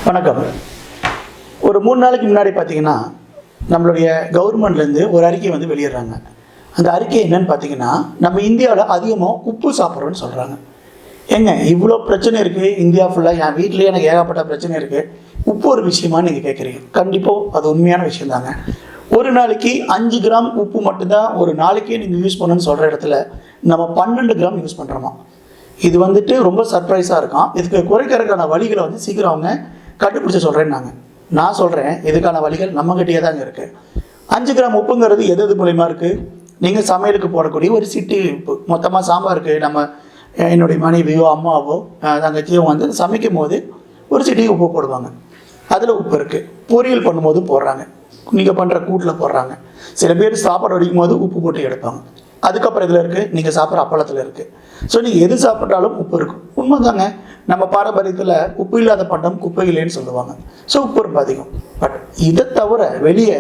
வணக்கம். ஒரு 3 நாளைக்கு முன்னாடி பார்த்தீங்கன்னா நம்மளுடைய கவர்மெண்ட்லேருந்து ஒரு அறிக்கை வந்து வெளியிடுறாங்க. அந்த அறிக்கை என்னன்னு பார்த்தீங்கன்னா, நம்ம இந்தியாவில் அதிகமாக உப்பு சாப்பிட்றோன்னு சொல்கிறாங்க. ஏங்க இவ்வளோ பிரச்சனை இருக்குது இந்தியா ஃபுல்லாக, என் வீட்லேயே எனக்கு ஏகப்பட்ட பிரச்சனை இருக்குது, உப்பு ஒரு விஷயமானு நீங்கள் கேட்குறீங்க. கண்டிப்பாக அது உண்மையான விஷயம் தாங்க. ஒரு நாளைக்கு 5 கிராம் உப்பு மட்டும்தான் ஒரு நாளைக்கே நீங்கள் யூஸ் பண்ணணும்னு சொல்கிற இடத்துல நம்ம 12 கிராம் யூஸ் பண்ணுறோமா. இது வந்துட்டு ரொம்ப சர்ப்ரைஸாக இருக்கும். இதுக்கு குறைக்கிறதுக்கான வழிகளை வந்து சீக்கிரம் அவங்க கண்டுபிடிச்ச சொல்கிறேன்னாங்க. நான் சொல்கிறேன், இதுக்கான வழிகள் நம்மகிட்டயே தாங்க இருக்குது. 5 கிராம் உப்புங்கிறது எது மூலியமாக இருக்குது? நீங்கள் சமையலுக்கு போடக்கூடிய ஒரு சிட்டி உப்பு. மொத்தமாக சாம்பாருக்கு நம்ம என்னுடைய மனைவியோ அம்மாவோ தங்கச்சியோ வந்து சமைக்கும் போது ஒரு சிட்டி உப்பு போடுவாங்க. அதில் உப்பு இருக்குது. பொரியல் பண்ணும்போது போடுறாங்க, நீங்கள் பண்ணுற கூட்டில் போடுறாங்க. சில பேர் சாப்பாடு வடிக்கும் போது உப்பு போட்டு எடுப்பாங்க. அதுக்கப்புறம் இதில் இருக்குது, நீங்கள் சாப்பிட்ற அப்பளத்தில் இருக்குது. ஸோ நீங்கள் எது சாப்பிட்டாலும் உப்பு இருக்கும். உண்மை தாங்க. நம்ம பாரம்பரியத்தில் உப்பு இல்லாத பண்டம் குப்பை இல்லைன்னு சொல்லுவாங்க. ஸோ உப்பு ரொம்ப அதிகம். பட் இதை தவிர வெளியே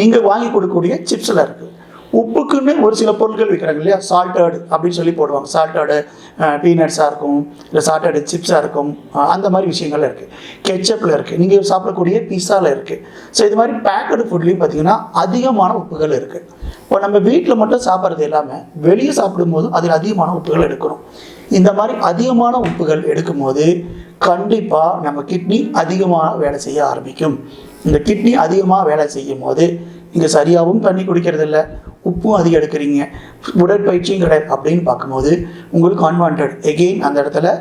நீங்கள் வாங்கி கொடுக்கக்கூடிய சிப்ஸில் இருக்குது. உப்புக்குன்னு ஒரு சில பொருட்கள் விற்கிறாங்க இல்லையா, சால்ட்டட் அப்படின்னு சொல்லி போடுவாங்க. சால்ட்டடு பீனட்ஸாக இருக்கும், இல்லை சால்ட்டடு சிப்ஸாக இருக்கும், அந்த மாதிரி விஷயங்கள் இருக்குது. கெச்சப்பில் இருக்குது, நீங்கள் சாப்பிடக்கூடிய பிஸாவில் இருக்குது. ஸோ இது மாதிரி பேக்கடு ஃபுட்லேயும் பார்த்திங்கன்னா அதிகமான உப்புகள் இருக்குது. இப்போ நம்ம வீட்டில் மட்டும் சாப்பிட்றது இல்லாமல் வெளியே சாப்பிடும்போது அதில் அதிகமான உப்புகள் எடுக்கணும். இந்த மாதிரி அதிகமான உப்புகள் எடுக்கும்போது கண்டிப்பாக நம்ம கிட்னி அதிகமாக வேலை செய்ய ஆரம்பிக்கும். இந்த கிட்னி அதிகமாக வேலை செய்யும் போது நீங்கள் சரியாகவும் தண்ணி குடிக்கிறது இல்லை, உப்பும் அதிகம் எடுக்கிறீங்க, உடற்பயிற்சியும் கிடையாது. அப்படின்னு பார்க்கும்போது உங்களுக்கு அன்வான்ட் எகெயின் அந்த இடத்துல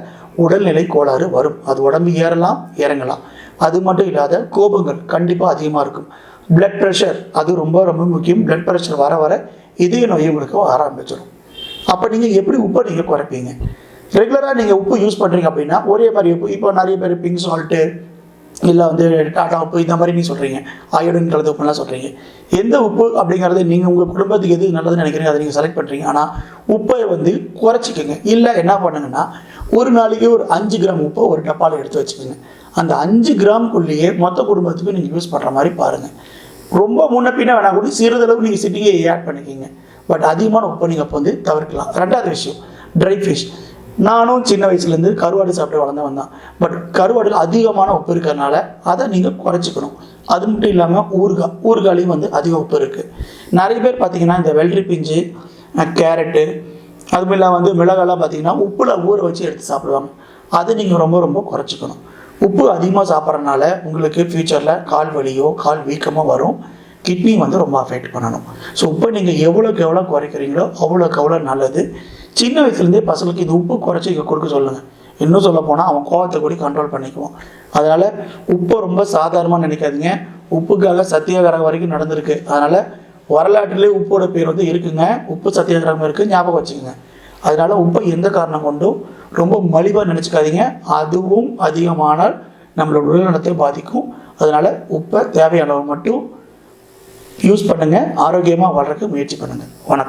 உடல்நிலை கோளாறு வரும். அது உடம்பு ஏறலாம் இறங்கலாம். அது மட்டும் இல்லாத கோபங்கள் கண்டிப்பாக அதிகமாக இருக்கும். பிளட் ப்ரெஷர் அது ரொம்ப ரொம்ப முக்கியம். பிளட் ப்ரெஷர் வர வர இதய நோய் உங்களுக்கு வர ஆரம்பிச்சிடும். அப்போ நீங்கள் எப்படி உப்பை நீங்கள் குறைப்பீங்க? ரெகுலராக நீங்கள் உப்பு யூஸ் பண்ணுறீங்க அப்படின்னா ஒரே மாதிரி உப்பு, இப்போ நிறைய பேர் பிங்க் சால்ட்டு இல்லை வந்து டாட்டா உப்பு இந்த மாதிரி நீங்கள் சொல்கிறீங்க, அயோடின் கலந்த உப்புலாம் சொல்கிறீங்க. எந்த உப்பு அப்படிங்கிறது நீங்கள் உங்கள் குடும்பத்துக்கு எது நல்லதுன்னு நினைக்கிறீங்க அதை நீங்கள் செலக்ட் பண்ணுறீங்க. ஆனால் உப்பை வந்து குறைச்சிக்கோங்க. இல்லை என்ன பண்ணுங்கன்னா, ஒரு நாளைக்கு ஒரு 5 கிராம் உப்பை ஒரு டப்பாவில் எடுத்து வச்சுக்கோங்க. அந்த 5 கிராம்குள்ளேயே மொத்த குடும்பத்துக்கு நீங்கள் யூஸ் பண்ணுற மாதிரி பாருங்கள். ரொம்ப முன்ன பின்ன வேணா கூட சிறிதளவு நீங்கள் சிட்டியை ஆட் பண்ணிக்கிங்க. பட் அதிகமான உப்பை நீங்கள் அப்போ வந்து தவிர்க்கலாம். ரெண்டாவது விஷயம், ட்ரை ஃபிஷ். நானும் சின்ன வயசுலேருந்து கருவாடு சாப்பிட்டு வளர்ந்தவன் தான். பட் கருவாடில் அதிகமான உப்பு இருக்கிறதுனால அதை நீங்கள் குறைச்சிக்கணும். அது மட்டும் இல்லாமல் ஊறுகாலையும் வந்து அதிக உப்பு இருக்குது. நிறைய பேர் பார்த்திங்கன்னா இந்த வெள்ளரி பிஞ்சு, கேரட்டு, அதுமாதிரிலாம் வந்து மிளகாலாம் பார்த்திங்கன்னா உப்பில் ஊற வச்சு எடுத்து சாப்பிடுவாங்க. அதை நீங்கள் ரொம்ப ரொம்ப குறைச்சிக்கணும். உப்பு அதிகமாக சாப்பிட்றதுனால உங்களுக்கு ஃப்யூச்சரில் கால் வலியோ கால் வீக்கமோ வரும். கிட்னி வந்து ரொம்ப அஃபெக்ட் பண்ணணும். ஸோ உப்பை நீங்கள் எவ்வளோக்கு எவ்வளோ குறைக்கிறீங்களோ அவ்வளோக்கு எவ்வளோ நல்லது. சின்ன வயசுலேருந்தே பசங்களுக்கு இந்த உப்பு குறைச்சி கொடுக்க சொல்லுங்கள். இன்னும் சொல்ல போனால் அவன் கோவத்தை கூட கண்ட்ரோல் பண்ணிக்குவோம். அதனால் உப்பை ரொம்ப சாதாரணமாக நினைக்காதீங்க. உப்புக்காக சத்தியாகிரகம் வரைக்கும் நடந்திருக்கு. அதனால் வரலாற்றிலே உப்போட பேர் வந்து இருக்குங்க. உப்பு சத்தியாகிரகம் இருக்குது, ஞாபகம் வச்சுக்கோங்க. அதனால் உப்பை எந்த காரணம் கொண்டும் ரொம்ப மலிவாக நினச்சிக்காதீங்க. அதுவும் அதிகமானால் நம்மளோட உடல்நலத்தை பாதிக்கும். அதனால் உப்பை தேவையானவர் மட்டும் யூஸ் பண்ணுங்கள். ஆரோக்கியமாக வாழ்றதுக்கு முயற்சி பண்ணுங்கள். வணக்கம்.